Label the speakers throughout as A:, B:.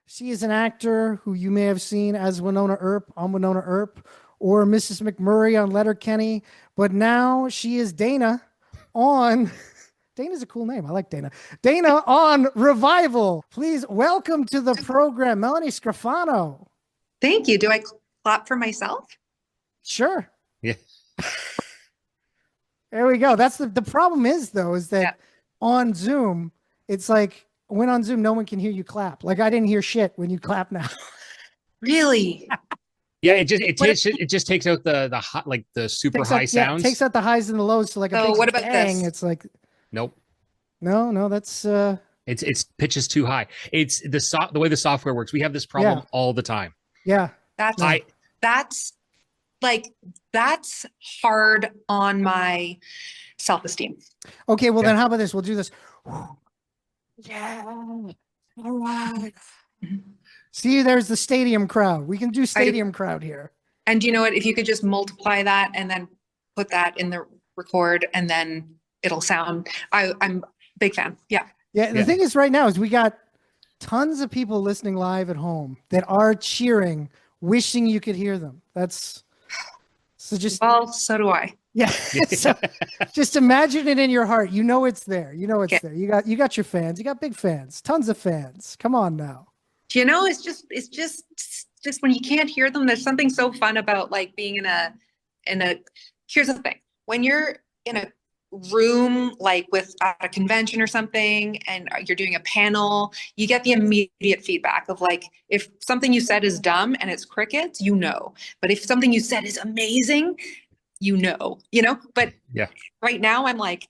A: She is an actor who you may have seen as Winona Earp on Winona Earp or Mrs. McMurray on Letterkenny, but now she is Dana on Dana's a cool name. I like Dana. Dana on Revival. Please welcome to the program, Melanie Scrofano.
B: Thank you. Do I clap for myself?
A: Sure.
C: Yeah.
A: There we go. That's the problem is though, is that on Zoom, it's like when on Zoom, no one can hear you clap. Like I didn't hear shit when you clap now.
B: Really?
C: Yeah, it just takes out the hot, like the super high sounds.
A: Yeah, it takes out the highs and the lows. So like a big
B: what about
A: bang,
B: this?
A: it's like
C: Nope.
A: No, that's
C: it's pitches too high. It's the way the software works. We have this problem all the time.
A: Yeah.
B: That's hard on my self-esteem.
A: Okay, well then how about this? We'll do this. Yeah. All right. See, there's the stadium crowd. We can do stadium crowd here.
B: And you know what? If you could just multiply that and then put that in the record and then it'll sound, I'm a big fan. Yeah.
A: Yeah. The thing is right now is we got tons of people listening live at home that are cheering, wishing you could hear them. So
B: do I.
A: Yeah. So just imagine it in your heart. You know it's there. You know it's there. You got your fans. You got big fans. Tons of fans. Come on now.
B: You know, it's just when you can't hear them, there's something so fun about like being in a here's the thing. When you're in a room like at a convention or something and you're doing a panel, you get the immediate feedback of like if something you said is dumb and it's crickets, you know. But if something you said is amazing, you know. But right now I'm like,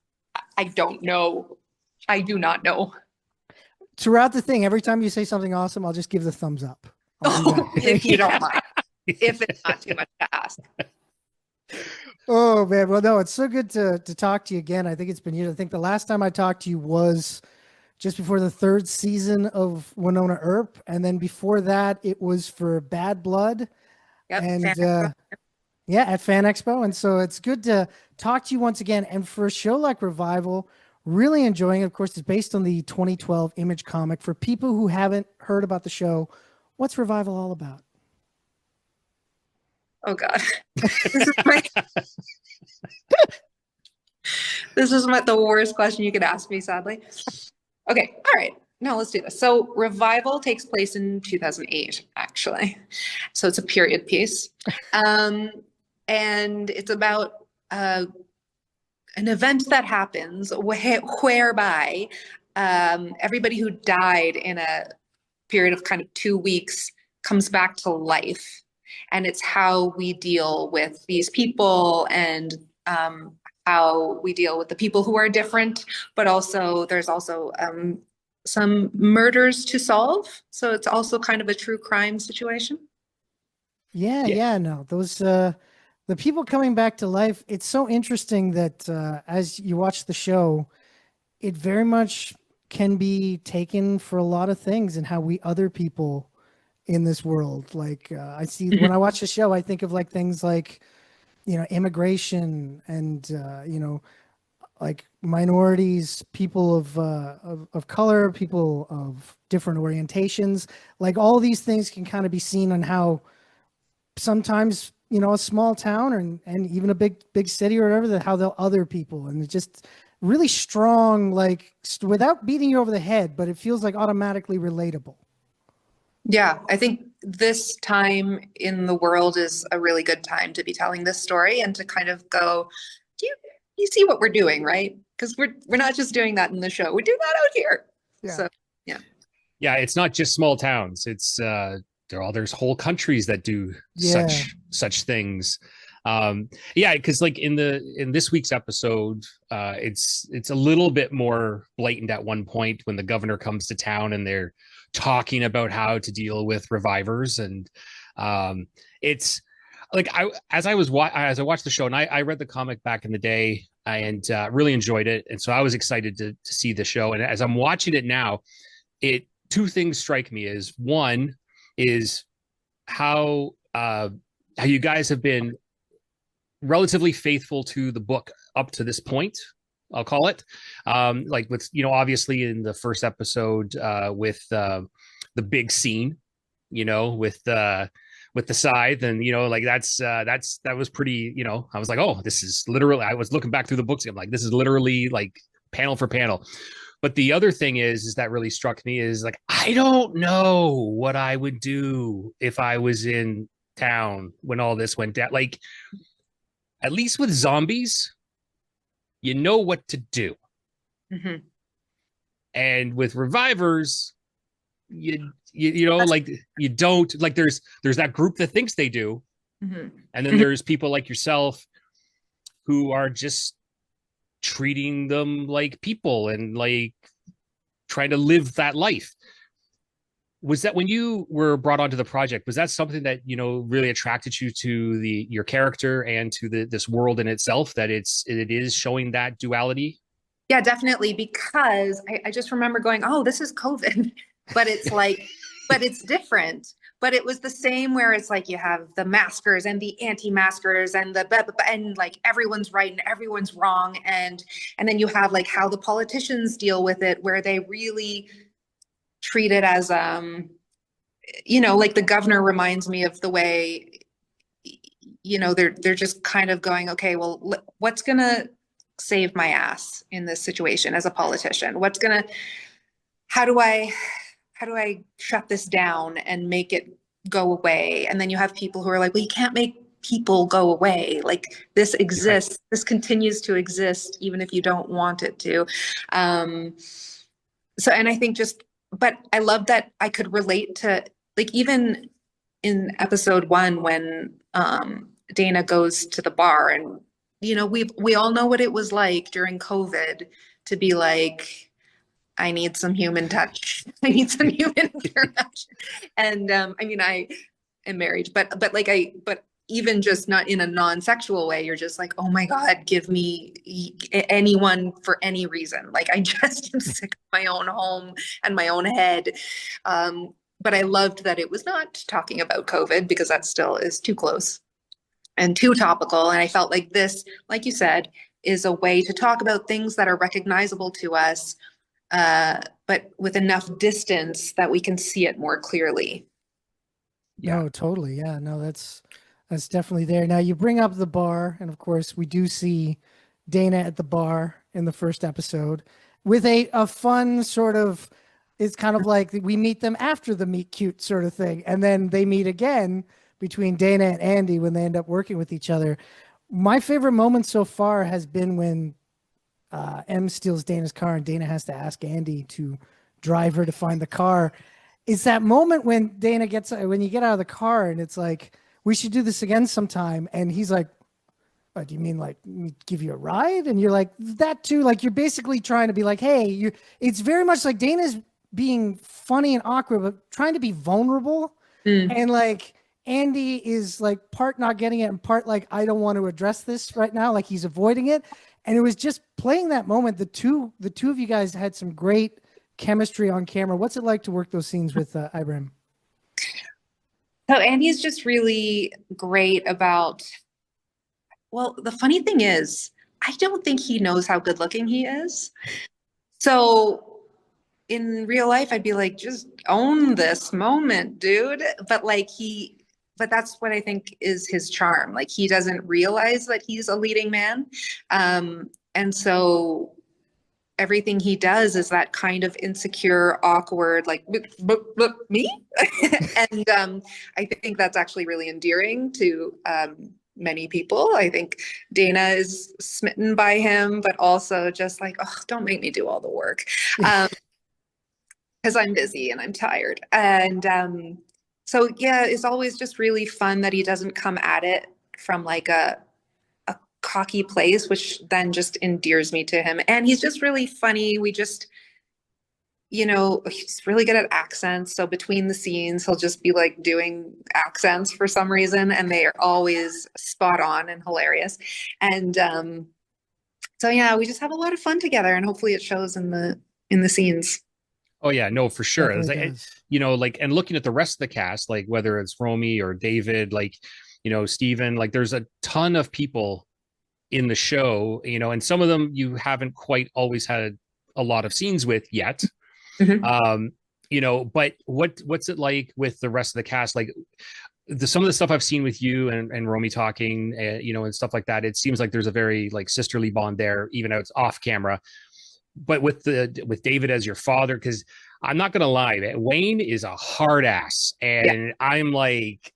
B: I don't know. I do not know.
A: Throughout the thing, every time you say something awesome, I'll just give the thumbs up.
B: If you don't mind. If it's not too much to ask.
A: Oh man, well no, it's so good to talk to you again. I think it's been years. I think the last time I talked to you was just before the 3rd season of Winona Earp, and then before that it was for Bad Blood.
B: Yep,
A: and at Fan Expo. And so it's good to talk to you once again. And for a show like Revival, really enjoying it. Of course, it's based on the 2012 Image comic. For people who haven't heard about the show, what's Revival all about?
B: Oh God, this is the worst question you could ask me, sadly. Okay, all right, now let's do this. So Revival takes place in 2008, actually. So it's a period piece. And it's about an event that happens whereby everybody who died in a period of kind of 2 weeks comes back to life. And it's how we deal with these people and how we deal with the people who are different, but also there's also some murders to solve. So it's also kind of a true crime situation.
A: No, those the people coming back to life. It's so interesting that as you watch the show, it very much can be taken for a lot of things and how we other people in this world. Like I see when I watch the show, I think of like things like, immigration and, like minorities, people of color, people of different orientations, like all these things can kind of be seen on how sometimes, a small town and even a big city or whatever, how they'll other people. And it's just really strong, like without beating you over the head, but it feels like automatically relatable.
B: Yeah, I think this time in the world is a really good time to be telling this story and to kind of go, you see what we're doing, right? Because we're not just doing that in the show. We do that out here.
A: Yeah. So,
B: yeah.
C: Yeah, it's not just small towns. It's there's whole countries that do such things. Because like in this week's episode, it's a little bit more blatant at one point when the governor comes to town and they're talking about how to deal with revivers. And it's like as I watched the show, and I read the comic back in the day and really enjoyed it, and so I was excited to see the show. And as I'm watching it now, two things strike me. Is one is how you guys have been relatively faithful to the book up to this point, I'll call it. Like with, obviously in the first episode with the big scene, with the scythe, and like that was pretty. I was like, oh, this is literally. I was looking back through the books. I'm like, this is literally like panel for panel. But the other thing is that really struck me is like, I don't know what I would do if I was in town when all this went down. Like, at least with zombies, you know what to do.
B: Mhm.
C: And with revivers, like you don't. Like, there's that group that thinks they do,
B: Mhm.
C: and then there's people like yourself who are just treating them like people and like trying to live that life. Was that when you were brought onto the project, was that something that really attracted you to your character and to this world in itself, that it is showing that duality?
B: Yeah, definitely. Because I just remember going, oh, this is COVID, but it's like, but it's different. But it was the same where it's like you have the maskers and the anti-maskers and and like everyone's right and everyone's wrong. And then you have like how the politicians deal with it, where they really treat it as, like the governor reminds me of the way, they're just kind of going, okay, well, what's going to save my ass in this situation as a politician? How do I shut this down and make it go away? And then you have people who are like, well, you can't make people go away. Like, this exists. Right. This continues to exist, even if you don't want it to. And I think but I love that I could relate to, like, even in episode 1, when Dana goes to the bar, and we all know what it was like during COVID to be like, I need some human touch. I need some human interaction. And I mean, I am married, but even just not in a non-sexual way, you're just like, oh my God, give me anyone for any reason. Like, I just am sick of my own home and my own head. But I loved that it was not talking about COVID, because that still is too close and too topical. And I felt like this, like you said, is a way to talk about things that are recognizable to us, but with enough distance that we can see it more clearly.
A: Yeah. No, totally. Yeah, no, that's definitely there. Now, you bring up the bar, and of course we do see Dana at the bar in the first episode with a fun sort of, it's kind of like we meet them after the meet cute sort of thing. And then they meet again between Dana and Andy when they end up working with each other. My favorite moment so far has been when M steals Dana's car and Dana has to ask Andy to drive her to find the car. It's that moment when when you get out of the car and it's like, we should do this again sometime. And he's like, what, do you mean like give you a ride? And you're like, that too. Like, you're basically trying to be like, hey, it's very much like Dana's being funny and awkward, but trying to be vulnerable. And like, Andy is like part not getting it and part like, I don't want to address this right now. Like, he's avoiding it. And it was just playing that moment. The two of you guys had some great chemistry on camera. What's it like to work those scenes with Ibrahim?
B: So Andy's just really great about, well, the funny thing is, I don't think he knows how good looking he is. So in real life, I'd be like, just own this moment, dude. But that's what I think is his charm. Like, he doesn't realize that he's a leading man. And so everything he does is that kind of insecure, awkward, like, me. And I think that's actually really endearing to many people. I think Dana is smitten by him, but also just like, oh, don't make me do all the work. Because I'm busy and I'm tired. And so, yeah, it's always just really fun that he doesn't come at it from like a cocky place, which then just endears me to him. And he's just really funny. He's really good at accents. So between the scenes, he'll just be like doing accents for some reason, and they are always spot on and hilarious. And so, yeah, we just have a lot of fun together, and hopefully it shows in the scenes.
C: Oh yeah, no, for sure. It's like, and looking at the rest of the cast, like whether it's Romy or David, like, Steven, like there's a ton of people in the show, and some of them you haven't quite always had a lot of scenes with yet. Mm-hmm. but what's it like with the rest of the cast? Like some of the stuff I've seen with you and Romy talking, and stuff like that, it seems like there's a very like sisterly bond there, even though it's off camera. But with David as your father, because I'm not gonna lie, Wayne is a hard ass,
B: Yeah.
C: and I'm like,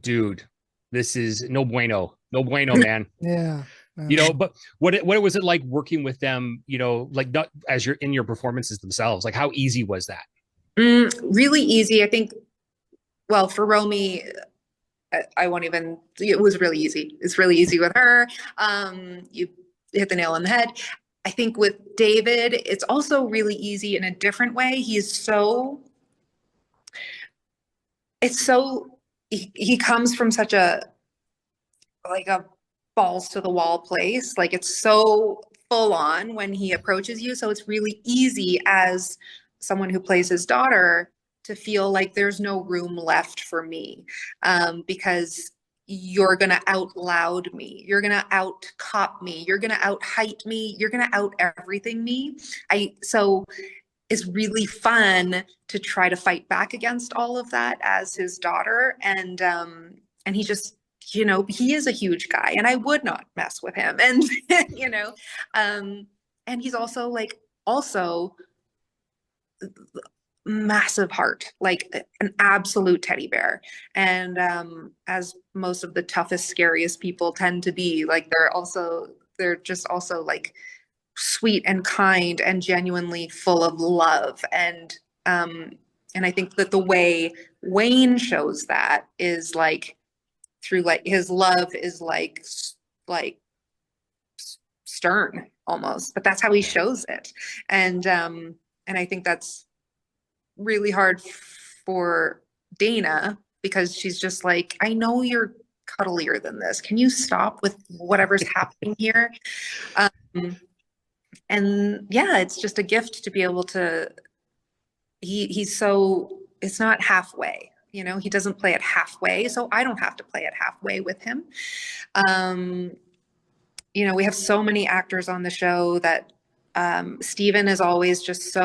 C: dude, this is no bueno, man.
A: Yeah.
C: But what was it like working with them? Like not as you're in your performances themselves. Like how easy was that?
B: Really easy, I think. Well, for Romy, I won't even. It was really easy. It's really easy with her. You hit the nail on the head. I think with David, it's also really easy in a different way. He comes from such a balls to the wall place. Like it's so full on when he approaches you. So it's really easy as someone who plays his daughter to feel like there's no room left for me, because you're going to out loud me. You're going to out cop me. You're going to out height me. You're going to out everything me. So it's really fun to try to fight back against all of that as his daughter. And he just, he is a huge guy and I would not mess with him. And, and he's also massive heart, like an absolute teddy bear. And as most of the toughest, scariest people tend to be, like they're just also like sweet and kind and genuinely full of love. And I think that the way Wayne shows that is like through like his love is like stern almost, but that's how he shows it. And I think that's really hard for Dana because she's just like, I know you're cuddlier than this. Can you stop with whatever's happening here? And yeah, it's just a gift to be able to, it's not halfway, he doesn't play it halfway. So I don't have to play it halfway with him. We have so many actors on the show that Steven is always just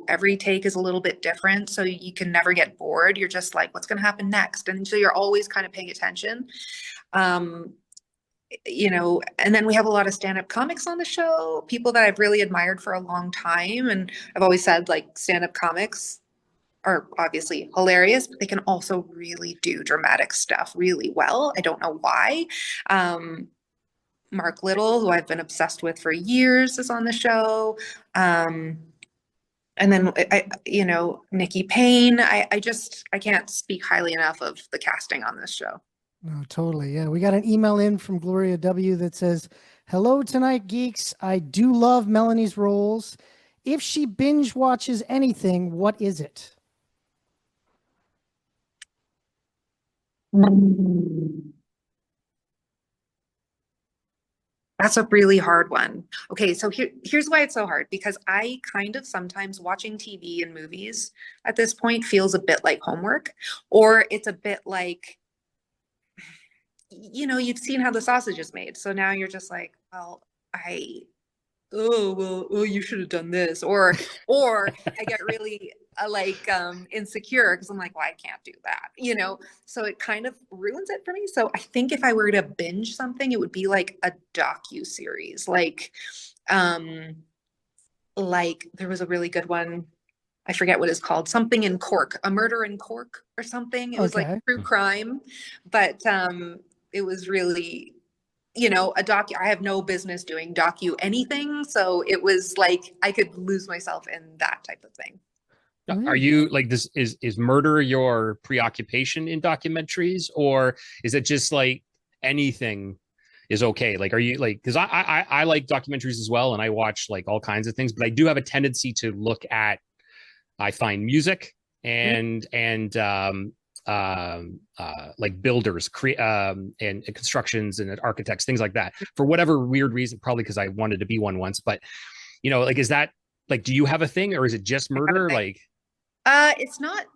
B: every take is a little bit different. So you can never get bored. You're just like, what's going to happen next? And so you're always kind of paying attention. And then we have a lot of stand-up comics on the show, people that I've really admired for a long time. And I've always said like stand-up comics are obviously hilarious, but they can also really do dramatic stuff really well. I don't know why. Mark Little, who I've been obsessed with for years, is on the show. And then, Nikki Payne, I can't speak highly enough of the casting on this show.
A: No, totally. Yeah. We got an email in from Gloria W that says, hello tonight, geeks. I do love Melanie's roles. If she binge watches anything, what is it?
B: That's a really hard one. Okay, so here's why it's so hard, because I kind of sometimes watching TV and movies at this point feels a bit like homework, or it's a bit like, you've seen how the sausage is made. So now you're just like, well, you should have done this. Or I get really insecure because I'm like, well, I can't do that, so it kind of ruins it for me. So I think if I were to binge something, it would be like a docu-series. Like there was a really good one. I forget what it's called. Something in Cork, A Murder in Cork or something. It was like true crime, but it was really, a docu. I have no business doing docu anything. So it was like I could lose myself in that type of thing.
C: Are you like this? Is murder your preoccupation in documentaries, or is it just like anything is okay? Like, are you like, because I like documentaries as well, and I watch like all kinds of things, but I do have a tendency to look at, I find music and like builders, and constructions and architects, things like that, for whatever weird reason, probably because I wanted to be one once. But like, is that like, do you have a thing, or is it just murder? Like,
B: it's not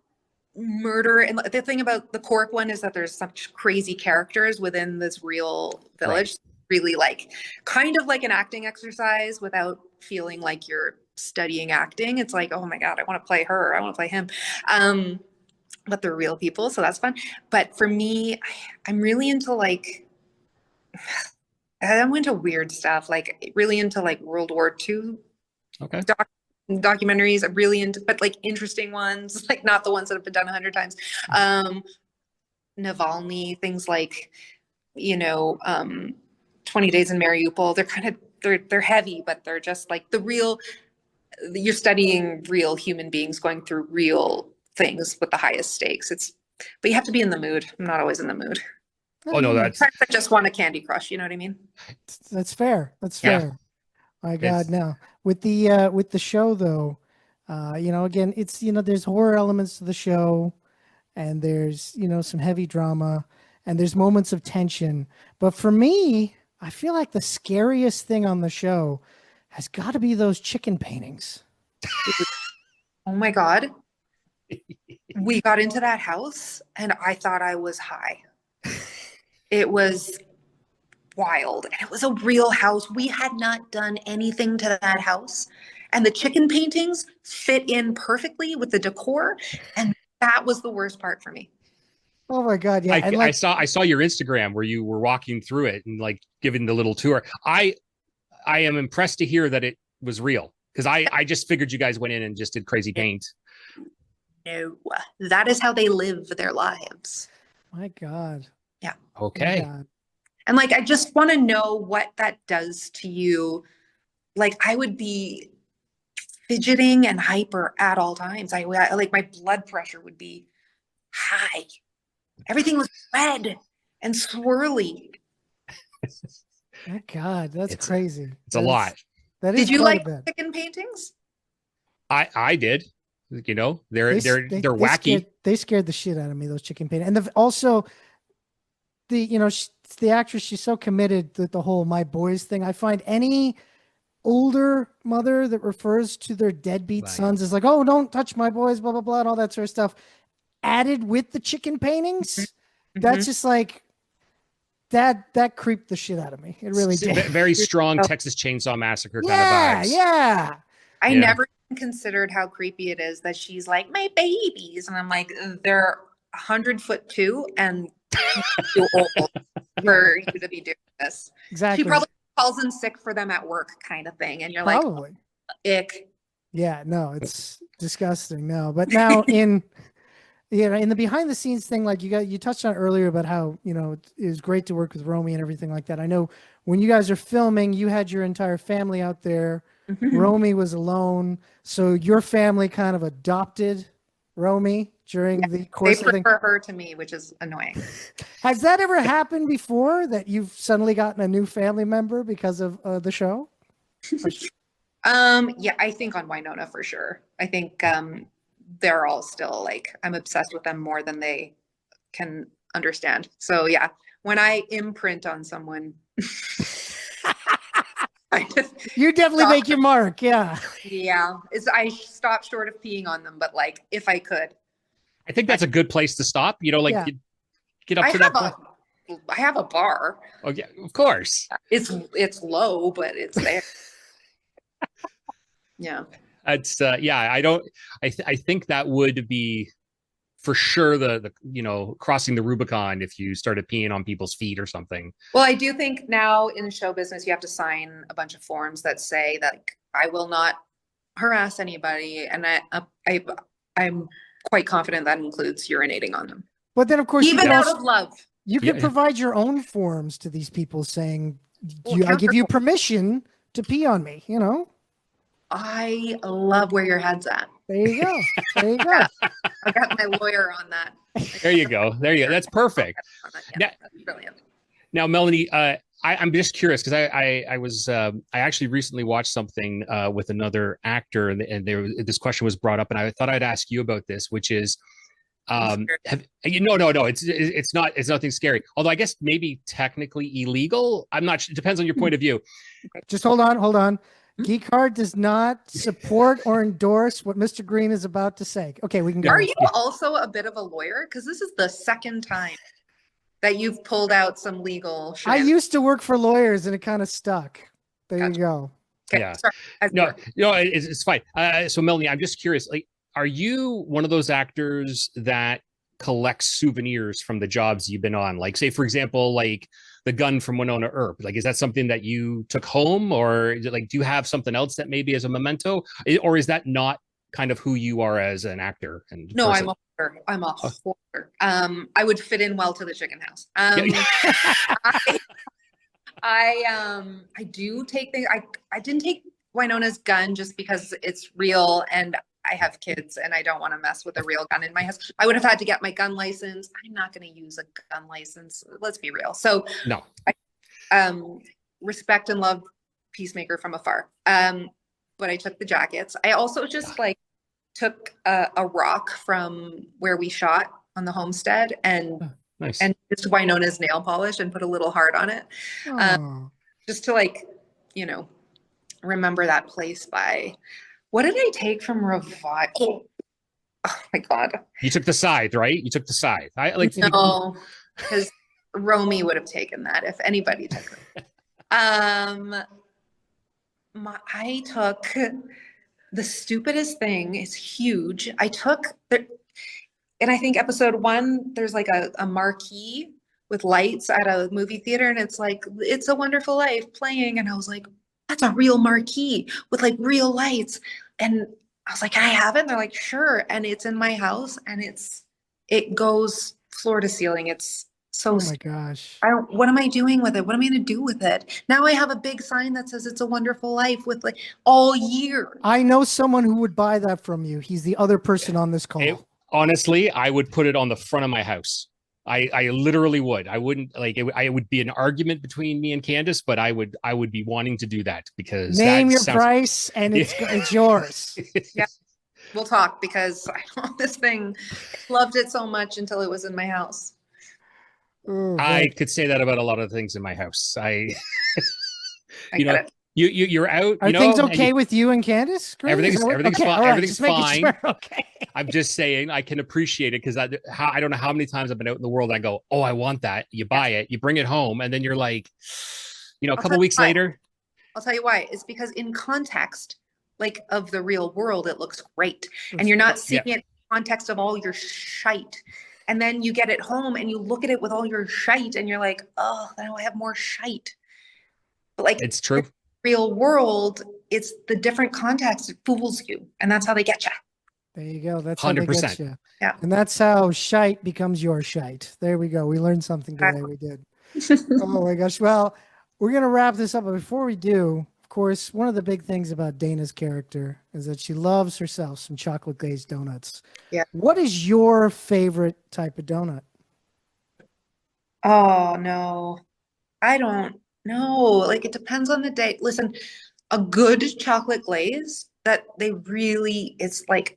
B: murder. And the thing about the Cork one is that there's such crazy characters within this real village.
C: Right.
B: really like kind of like an acting exercise without feeling like you're studying acting. It's like, oh my God, I want to play her. I want to play him. But they're real people, so that's fun. But for me, I'm really into like, I'm into weird stuff, like really into like World War II
C: Okay.
B: documentaries. I'm really into, but like interesting ones, like not the ones that have been done 100 times. Navalny, things like, 20 Days in Mariupol. They're kind of, they're heavy, but they're just like the real, you're studying real human beings going through real things with the highest stakes. But you have to be in the mood. I'm not always in the mood.
C: Oh no, that's
B: I just want a Candy Crush. You know what I mean?
A: That's fair. That's
C: Yeah.
A: fair. My God, no. With the show though, again, it's there's horror elements to the show, and there's some heavy drama, and there's moments of tension. But for me, I feel like the scariest thing on the show has got to be those chicken paintings.
B: Oh my God. We got into that house and I thought I was high. It was wild. And it was a real house. We had not done anything to that house. And the chicken paintings fit in perfectly with the decor. And that was the worst part for me.
A: Oh my God. Yeah. And
C: I saw your Instagram where you were walking through it and like giving the little tour. I am impressed to hear that it was real, because I just figured you guys went in and just did crazy paint.
B: No, that is how they live their lives.
A: my God.
B: Yeah.
C: Okay.
A: My God.
B: And like, I just want to know what that does to you. Like, I would be fidgeting and hyper at all times. I like, my blood pressure would be high. Everything was red and swirly.
A: My God, that's
C: It's
A: crazy.
C: It's a lot.
A: That is
B: Did you
A: quite
B: like
A: a bit.
B: chicken paintings?
C: I did. They're
A: They
C: wacky.
A: they scared the shit out of me, those chicken paintings. And also the actress, she's so committed to the whole "my boys" thing. I find any older mother that refers to their deadbeat
C: Right.
A: sons as like, "Oh, don't touch my boys," blah blah blah, and all that sort of stuff, added with the chicken paintings, that's just like that creeped the shit out of me. It really did.
C: Very strong Texas Chainsaw Massacre kind of
A: Yeah,
C: vibes.
A: yeah.
B: I never considered how creepy it is that she's like, my babies. And I'm like, they're 100'2" and too old for you to be doing this.
A: Exactly.
B: She probably calls in sick for them at work kind of thing. And you're
A: Probably.
B: like, ick.
A: Yeah, no, it's disgusting. No, but now in the behind the scenes thing, like you touched on earlier about how, it is great to work with Romy and everything like that. I know when you guys are filming, you had your entire family out there. Romy was alone. So your family kind of adopted Romy during the course
B: They
A: of the
B: prefer her to me, which is annoying.
A: Has that ever happened before, that you've suddenly gotten a new family member because of the show?
B: Yeah, I think on Winona for sure. I think they're all still like, I'm obsessed with them more than they can understand. So yeah, when I imprint on someone,
A: You definitely make your mark. Yeah.
B: Yeah, I stop short of peeing on them, but like if I could.
C: I think that's a good place to stop. You get up to that point.
B: I have a bar.
C: Oh yeah, of course.
B: It's low, but it's there. Yeah.
C: It's I think that would be for sure the crossing the Rubicon if you started peeing on people's feet or something.
B: Well, I do think now in show business you have to sign a bunch of forms that say that like, I will not harass anybody, and I'm quite confident that includes urinating on them.
A: But then, of course,
B: even out of love,
A: you can provide your own forms to these people saying, "I give you permission to pee on me."
B: I love where your head's at.
A: There you go. There you go.
B: I got my lawyer on that.
C: There you go. That's perfect.
B: Yeah, that's brilliant.
C: Now, Melanie, I'm just curious because I actually recently watched something with another actor, and this question was brought up, and I thought I'd ask you about this, which is, no, it's nothing scary. Although I guess maybe technically illegal. I'm not sure. It depends on your point of view.
A: Just hold on. Geek Hard does not support or endorse what Mr. Green is about to say. Okay, we can go.
B: Are you also a bit of a lawyer? Because this is the second time. that you've pulled out some legal shit.
A: I used to work for lawyers and it kind of stuck. There
B: Gotcha.
A: you go.
B: Okay,
C: Yeah.
B: sorry.
C: No, it's fine. So Melanie, I'm just curious, like, are you one of those actors that collects souvenirs from the jobs you've been on? Like, say, for example, like the gun from Winona Earp. Like, is that something that you took home, or is it like, do you have something else that maybe as a memento, or is that not kind of who you are as an actor and
B: No,
C: person?
B: I'm a hoarder. I would fit in well to the chicken house. I do take I didn't take Winona's gun just because it's real and I have kids and I don't want to mess with a real gun in my house. I would have had to get my gun license. I'm not going to use a gun license. Let's be real. So
C: no,
B: I respect and love Peacemaker from afar. But I took the jackets. I also just like took a rock from where we shot on the homestead and
C: nice.
B: And just Winona's nail polish and put a little heart on it. Just to like, you know, remember that place by, what did I take from Revival? Oh my God.
C: You took the side, right? You took the side. I like
B: No, because Romy would have taken that if anybody took it. I took the stupidest thing. It's huge. I took and I think episode 1, there's like a marquee with lights at a movie theater. And it's like, It's a Wonderful Life playing. And I was like, that's a real marquee with like real lights. And I was like, can I have it? And they're like, sure. And it's in my house and it goes floor to ceiling. It's so,
A: oh my gosh.
B: What am I doing with it? What am I going to do with it? Now I have a big sign that says It's a Wonderful Life with like all year.
A: I know someone who would buy that from you. He's the other person on this call.
C: Honestly, I would put it on the front of my house. I literally would. I wouldn't like it. I would be an argument between me and Candace, but I would be wanting to do that because
A: name your price and it's yours.
B: Yeah, we'll talk because I love this thing. I loved it so much until it was in my house.
A: Ooh,
C: I could say that about a lot of things in my house.
B: I get it.
C: You're out.
A: Are things okay with you and Candace? Great.
C: Everything's
A: okay,
C: fine.
A: right,
C: Everything's fine.
A: Sure. Okay.
C: I'm just saying I can appreciate it because I don't know how many times I've been out in the world and I go, oh, I want that. You buy it, you bring it home, and then you're like, a couple weeks later.
B: I'll tell you why. It's because in context, like of the real world, it looks great, and you're not seeing it in context of all your shite. And then you get it home and you look at it with all your shite, and you're like, oh, now I have more shite. But like,
C: it's true.
B: Real world, it's the different context. It fools you, and that's how they get you.
A: There you go. That's
C: 100%.
A: how they get you.
B: Yeah.
A: And that's how shite becomes your shite. There we go. We learned something today. We did. Oh my gosh. Well, we're going to wrap this up. But before we do, of course, one of the big things about Dana's character is that she loves herself some chocolate glazed donuts.
B: Yeah.
A: What is your favorite type of donut?
B: Oh, no. I don't know. Like, it depends on the day. Listen, a good chocolate glaze that it's like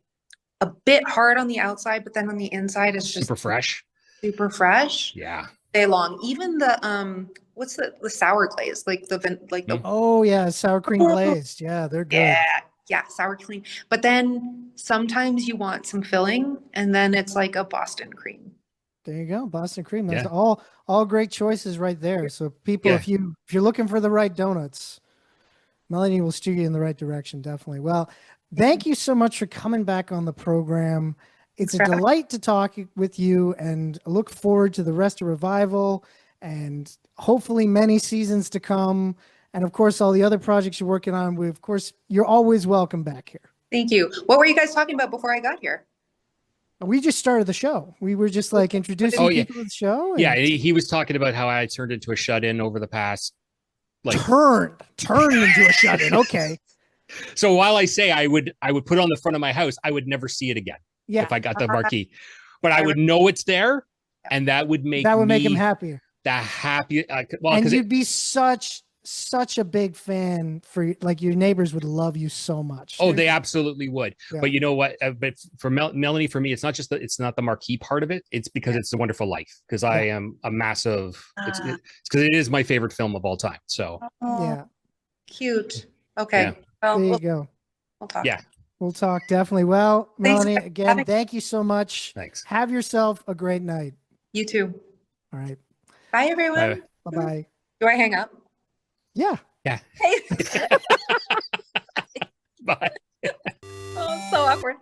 B: a bit hard on the outside, but then on the inside it's just
C: super fresh.
B: Super fresh.
C: Yeah.
B: Day long. Even the what's the sour glaze? Like the
A: oh yeah, sour cream glazed. Yeah, they're good.
B: Yeah, sour cream. But then sometimes you want some filling, and then it's like a Boston cream.
A: There you go, Boston cream. That's all great choices right there. So people, if you're looking for the right donuts, Melanie will steer you in the right direction, definitely. Well, thank you so much for coming back on the program. It's a delight to talk with you, and I look forward to the rest of Revival and hopefully many seasons to come. And of course, all the other projects you're working on. Of course, you're always welcome back here.
B: Thank you. What were you guys talking about before I got here?
A: We just started the show. We were just like introducing people to the show.
C: Yeah, he was talking about how I turned into a shut-in over the past
A: turned into a shut-in. Okay.
C: So while I say I would put it on the front of my house, I would never see it again if I got the marquee. But I would know it's there, and that would make
A: him happier.
C: And
A: you'd be such a big fan for, like, your neighbors would love you so much.
C: Oh, they absolutely would. Yeah. But you know what? But for Melanie, for me, it's not the marquee part of it. It's because it's a Wonderful Life. Because I am a massive. It's because it is my favorite film of all time. So
B: cute. Okay.
C: Yeah.
B: Well,
A: there you go.
B: We'll talk.
C: Yeah.
A: We'll talk definitely. Well,
B: Thanks
A: Melanie, again, thank you so much.
C: Thanks.
A: Have yourself a great night.
B: You too.
A: All right.
B: Bye, everyone.
A: Bye-bye.
B: Do I hang up?
A: Yeah.
C: Yeah.
B: Hey.
C: Bye.
B: Oh, so awkward.